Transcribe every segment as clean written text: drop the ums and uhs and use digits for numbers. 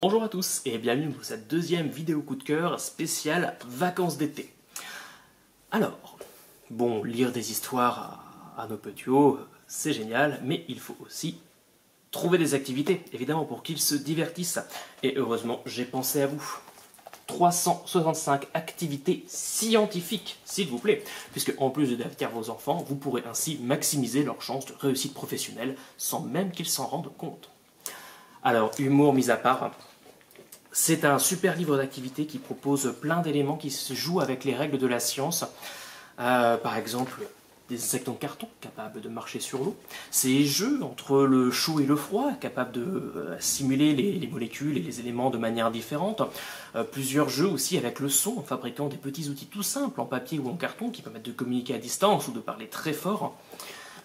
Bonjour à tous et bienvenue pour cette deuxième vidéo coup de cœur spéciale vacances d'été. Alors, bon, lire des histoires à nos petits hauts, c'est génial, mais il faut aussi trouver des activités, évidemment, pour qu'ils se divertissent. Et heureusement, j'ai pensé à vous. 365 activités scientifiques, s'il vous plaît, puisque en plus de divertir vos enfants, vous pourrez ainsi maximiser leurs chances de réussite professionnelle sans même qu'ils s'en rendent compte. Alors, humour mis à part, c'est un super livre d'activités qui propose plein d'éléments qui se jouent avec les règles de la science. Par exemple, des insectes en carton capables de marcher sur l'eau. Ces jeux entre le chaud et le froid, capables de simuler les molécules et les éléments de manière différente. Plusieurs jeux aussi avec le son, en fabriquant des petits outils tout simples en papier ou en carton qui permettent de communiquer à distance ou de parler très fort.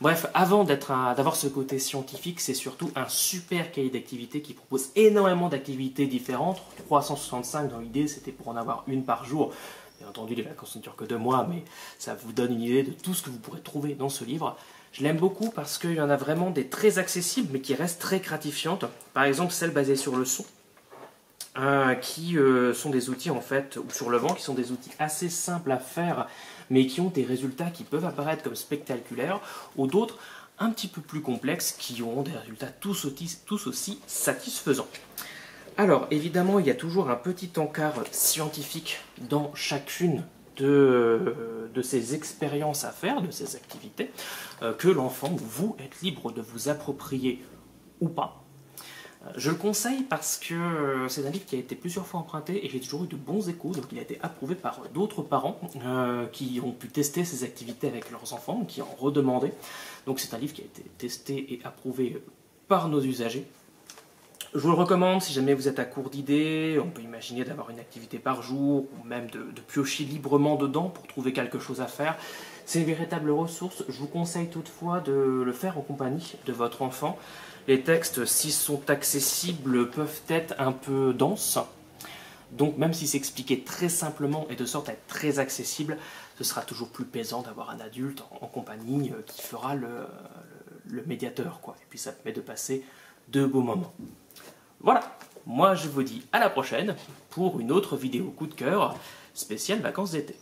Bref, avant d'avoir ce côté scientifique, c'est surtout un super cahier d'activités qui propose énormément d'activités différentes. 365 dans l'idée, c'était pour en avoir une par jour. Bien entendu, les vacances ne durent que 2 mois, mais ça vous donne une idée de tout ce que vous pourrez trouver dans ce livre. Je l'aime beaucoup parce qu'il y en a vraiment des très accessibles, mais qui restent très gratifiantes. Par exemple, celle basée sur le son, qui sont des outils en fait, ou sur le vent, qui sont des outils assez simples à faire, mais qui ont des résultats qui peuvent apparaître comme spectaculaires, ou d'autres un petit peu plus complexes, qui ont des résultats tous aussi satisfaisants. Alors, évidemment, il y a toujours un petit encart scientifique dans chacune de ces expériences à faire, de ces activités, que l'enfant ou vous êtes libre de vous approprier ou pas. Je le conseille parce que c'est un livre qui a été plusieurs fois emprunté et j'ai toujours eu de bons échos, donc il a été approuvé par d'autres parents qui ont pu tester ces activités avec leurs enfants, qui en redemandaient. Donc c'est un livre qui a été testé et approuvé par nos usagers. Je vous le recommande si jamais vous êtes à court d'idées, on peut imaginer d'avoir une activité par jour ou même de piocher librement dedans pour trouver quelque chose à faire. C'est une véritable ressource, je vous conseille toutefois de le faire en compagnie de votre enfant. Les textes, s'ils sont accessibles, peuvent être un peu denses. Donc même si c'est expliqué très simplement et de sorte à être très accessible, ce sera toujours plus plaisant d'avoir un adulte en compagnie qui fera le médiateur, quoi. Et puis ça permet de passer de beaux moments. Voilà, moi je vous dis à la prochaine pour une autre vidéo coup de cœur spéciale vacances d'été.